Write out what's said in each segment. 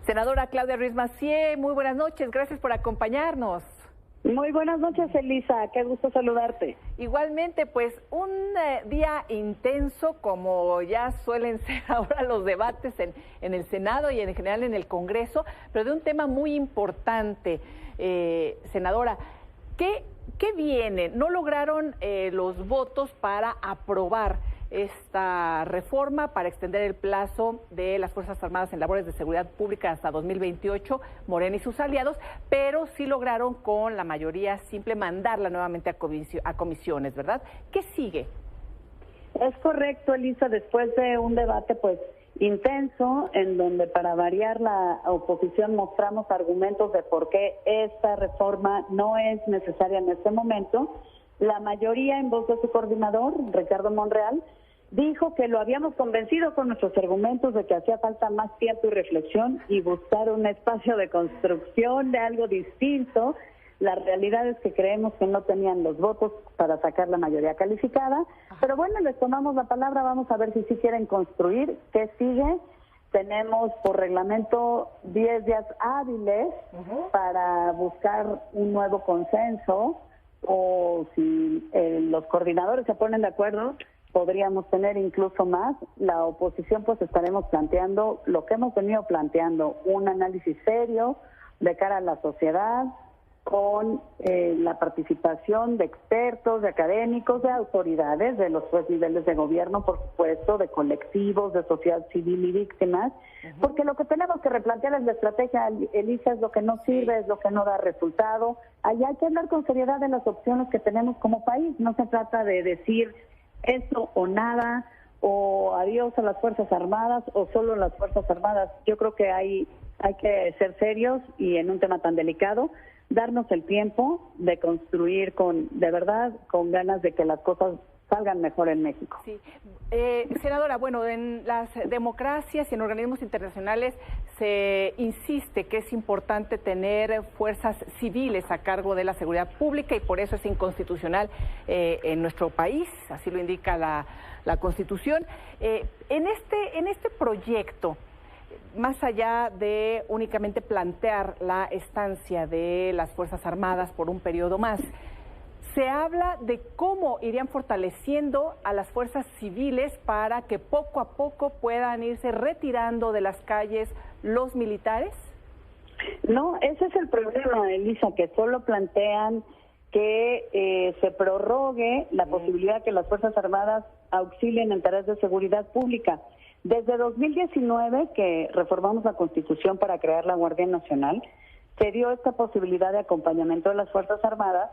Senadora Claudia Ruiz Massieu, muy buenas noches, gracias por acompañarnos. Muy buenas noches, Elisa, qué gusto saludarte. Igualmente, pues un día intenso, como ya suelen ser ahora los debates en el Senado y en general en el Congreso, pero de un tema muy importante, senadora. ¿Qué viene? No lograron los votos para aprobar esta reforma para extender el plazo de las Fuerzas Armadas en labores de seguridad pública hasta 2028, Morena y sus aliados, pero sí lograron con la mayoría simple mandarla nuevamente a comisiones, ¿verdad? ¿Qué sigue? Es correcto, Elisa, después de un debate pues intenso, en donde para variar la oposición mostramos argumentos de por qué esta reforma no es necesaria en este momento, la mayoría, en voz de su coordinador, Ricardo Monreal, dijo que lo habíamos convencido con nuestros argumentos de que hacía falta más tiempo y reflexión y buscar un espacio de construcción de algo distinto. La realidad es que creemos que no tenían los votos para sacar la mayoría calificada, pero bueno, les tomamos la palabra, vamos a ver si sí quieren construir. ¿Qué sigue? Tenemos por reglamento 10 días hábiles para buscar un nuevo consenso, o si los coordinadores se ponen de acuerdo, podríamos tener incluso más. La oposición pues estaremos planteando lo que hemos venido planteando, un análisis serio de cara a la sociedad, con la participación de expertos, de académicos, de autoridades, de los tres niveles de gobierno, por supuesto, de colectivos, de sociedad civil y víctimas, porque lo que tenemos que replantear es la estrategia, Elisa, es lo que no sirve, es lo que no da resultado. Allá hay que hablar con seriedad de las opciones que tenemos como país, no se trata de decir esto o nada, o adiós a las Fuerzas Armadas, o solo las Fuerzas Armadas. Yo creo que hay que ser serios y en un tema tan delicado, darnos el tiempo de construir de verdad, con ganas de que las cosas salgan mejor en México. Sí. Senadora, bueno, en las democracias y en organismos internacionales se insiste que es importante tener fuerzas civiles a cargo de la seguridad pública y por eso es inconstitucional en nuestro país, así lo indica la Constitución. En este proyecto, más allá de únicamente plantear la estancia de las Fuerzas Armadas por un periodo más, se habla de cómo irían fortaleciendo a las fuerzas civiles para que poco a poco puedan irse retirando de las calles los militares. No, ese es el problema, Elisa, que solo plantean que se prorrogue la posibilidad de que las Fuerzas Armadas auxilien en tareas de seguridad pública. Desde 2019, que reformamos la Constitución para crear la Guardia Nacional, se dio esta posibilidad de acompañamiento de las Fuerzas Armadas,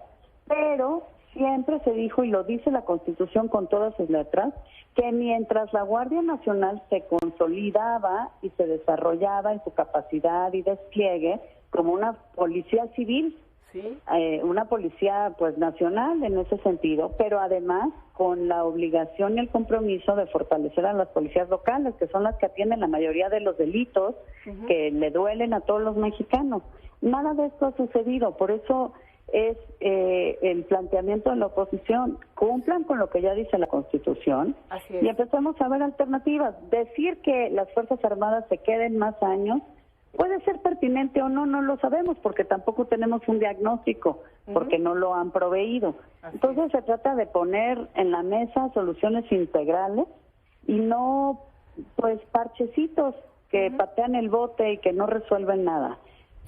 pero siempre se dijo, y lo dice la Constitución con todas sus letras, que mientras la Guardia Nacional se consolidaba y se desarrollaba en su capacidad y despliegue como una policía civil, ¿sí? Una policía pues nacional en ese sentido, pero además con la obligación y el compromiso de fortalecer a las policías locales, que son las que atienden la mayoría de los delitos que le duelen a todos los mexicanos. Nada de esto ha sucedido, por eso es el planteamiento de la oposición, cumplan con lo que ya dice la Constitución y empecemos a ver alternativas. Decir que las Fuerzas Armadas se queden más años puede ser pertinente o no, no lo sabemos porque tampoco tenemos un diagnóstico, porque no lo han proveído. Entonces se trata de poner en la mesa soluciones integrales y no pues parchecitos que patean el bote y que no resuelven nada.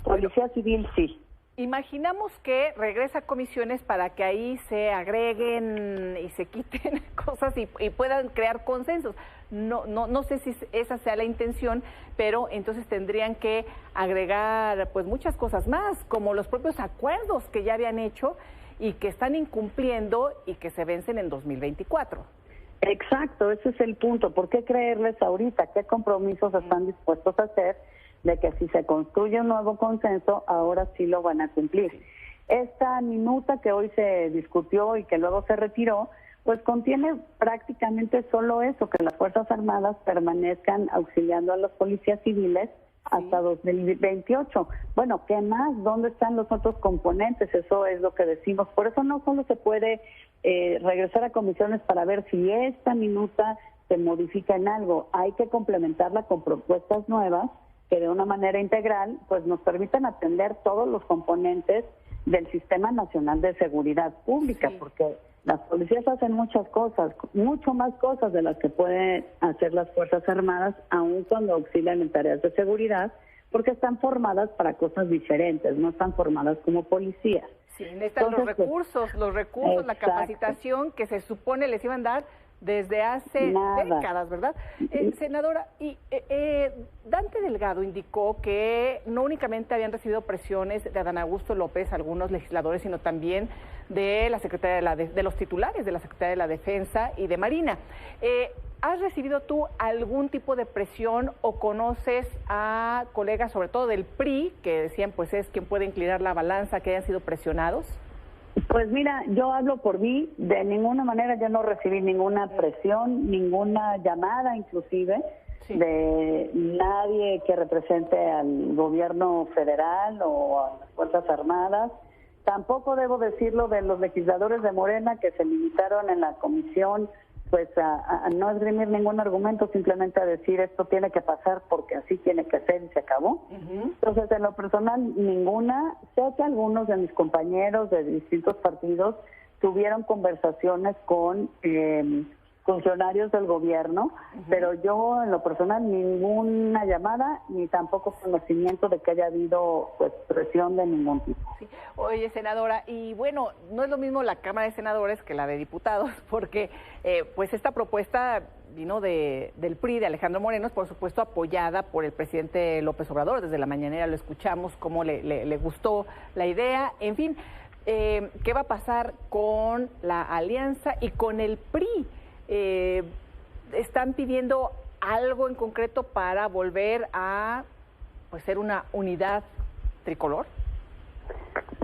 Policía civil sí. Imaginamos que regresa a comisiones para que ahí se agreguen y se quiten cosas y puedan crear consensos. No sé si esa sea la intención, pero entonces tendrían que agregar pues muchas cosas más, como los propios acuerdos que ya habían hecho y que están incumpliendo y que se vencen en 2024. Exacto, ese es el punto. ¿Por qué creerles ahorita? ¿Qué compromisos están dispuestos a hacer de que si se construye un nuevo consenso, ahora sí lo van a cumplir? Esta minuta que hoy se discutió y que luego se retiró, pues contiene prácticamente solo eso, que las Fuerzas Armadas permanezcan auxiliando a las policías civiles hasta 2028. Bueno, ¿qué más? ¿Dónde están los otros componentes? Eso es lo que decimos. Por eso no solo se puede regresar a comisiones para ver si esta minuta se modifica en algo. Hay que complementarla con propuestas nuevas que de una manera integral pues nos permitan atender todos los componentes del Sistema Nacional de Seguridad Pública, porque las policías hacen muchas cosas, mucho más cosas de las que pueden hacer las Fuerzas Armadas, aun cuando auxilian en tareas de seguridad, porque están formadas para cosas diferentes, no están formadas como policías. Sí, necesitan los recursos, la capacitación que se supone les iban a dar desde hace décadas, ¿verdad? Senadora, Dante Delgado indicó que no únicamente habían recibido presiones de Adán Augusto López, algunos legisladores, sino también de la Secretaría de los titulares de la Secretaría de la Defensa y de Marina. ¿Has recibido tú algún tipo de presión o conoces a colegas, sobre todo del PRI, que decían pues es quien puede inclinar la balanza, que hayan sido presionados? Pues mira, yo hablo por mí, de ninguna manera yo no recibí ninguna presión, ninguna llamada inclusive de nadie que represente al gobierno federal o a las Fuerzas Armadas. Tampoco debo decirlo de los legisladores de Morena que se limitaron en la comisión pues a no esgrimir ningún argumento, simplemente a decir esto tiene que pasar porque así tiene que ser y se acabó. Entonces, en lo personal, ninguna. Sé que algunos de mis compañeros de distintos partidos tuvieron conversaciones con funcionarios del gobierno, pero yo en lo personal ninguna llamada ni tampoco conocimiento de que haya habido pues presión de ningún tipo. Sí. Oye, senadora, y bueno, no es lo mismo la Cámara de Senadores que la de Diputados, porque pues esta propuesta vino del PRI, de Alejandro Moreno, por supuesto apoyada por el presidente López Obrador. Desde la mañanera lo escuchamos, cómo le gustó la idea. En fin, ¿qué va a pasar con la alianza y con el PRI? ¿Están pidiendo algo en concreto para volver a pues ser una unidad tricolor?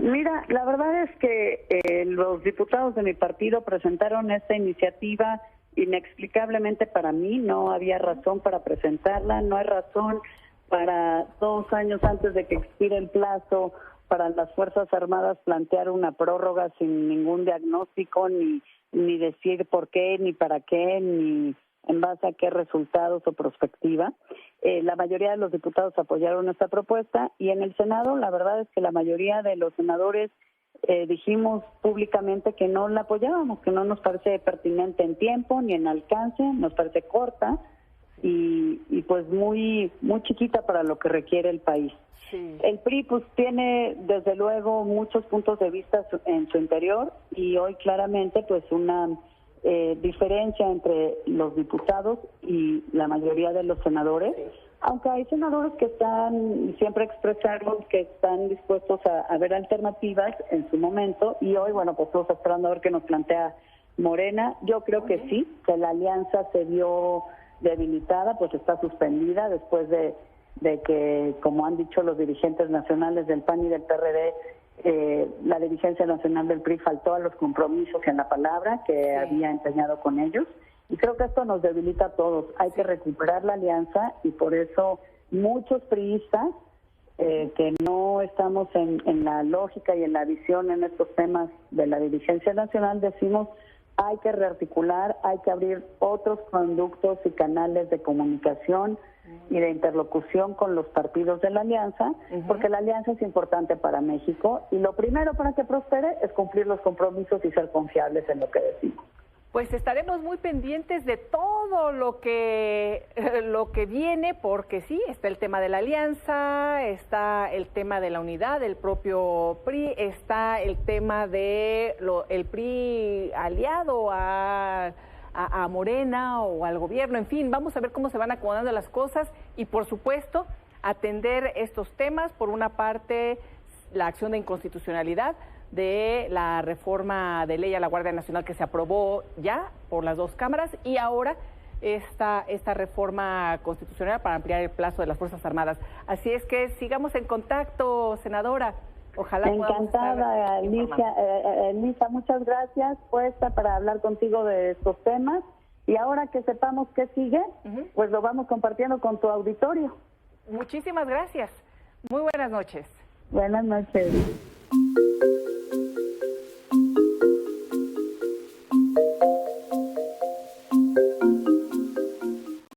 Mira, la verdad es que los diputados de mi partido presentaron esta iniciativa inexplicablemente para mí, no había razón para presentarla, no hay razón para 2 años antes de que expire el plazo para las Fuerzas Armadas plantear una prórroga sin ningún diagnóstico, ni decir por qué, ni para qué, ni en base a qué resultados o perspectiva. La mayoría de los diputados apoyaron esta propuesta y en el Senado la verdad es que la mayoría de los senadores dijimos públicamente que no la apoyábamos, que no nos parece pertinente en tiempo ni en alcance, nos parece corta y pues muy chiquita para lo que requiere el país. Sí. El PRI pues tiene desde luego muchos puntos de vista en su interior y hoy claramente pues una diferencia entre los diputados y la mayoría de los senadores, aunque hay senadores que están, siempre expresaron que están dispuestos a ver alternativas en su momento y hoy, bueno, pues estamos esperando a ver qué nos plantea Morena. Yo creo que sí, que la alianza se vio debilitada, pues está suspendida después de que, como han dicho los dirigentes nacionales del PAN y del PRD, la dirigencia nacional del PRI faltó a los compromisos y a la palabra que había empeñado con ellos. Y creo que esto nos debilita a todos. Hay que recuperar la alianza y por eso muchos priistas que no estamos en la lógica y en la visión en estos temas de la dirigencia nacional decimos hay que rearticular, hay que abrir otros conductos y canales de comunicación y de interlocución con los partidos de la alianza, porque la alianza es importante para México y lo primero para que prospere es cumplir los compromisos y ser confiables en lo que decimos. Pues estaremos muy pendientes de todo lo que viene, porque sí, está el tema de la alianza, está el tema de la unidad del propio PRI, está el tema de el PRI aliado a Morena o al gobierno, en fin, vamos a ver cómo se van acomodando las cosas y por supuesto atender estos temas, por una parte la acción de inconstitucionalidad de la reforma de ley a la Guardia Nacional que se aprobó ya por las 2 cámaras y ahora esta reforma constitucional para ampliar el plazo de las Fuerzas Armadas. Así es que sigamos en contacto, senadora. Ojalá encantada, Elisa, muchas gracias, puesta para hablar contigo de estos temas y ahora que sepamos qué sigue, pues lo vamos compartiendo con tu auditorio. Muchísimas gracias. Muy buenas noches. Buenas noches.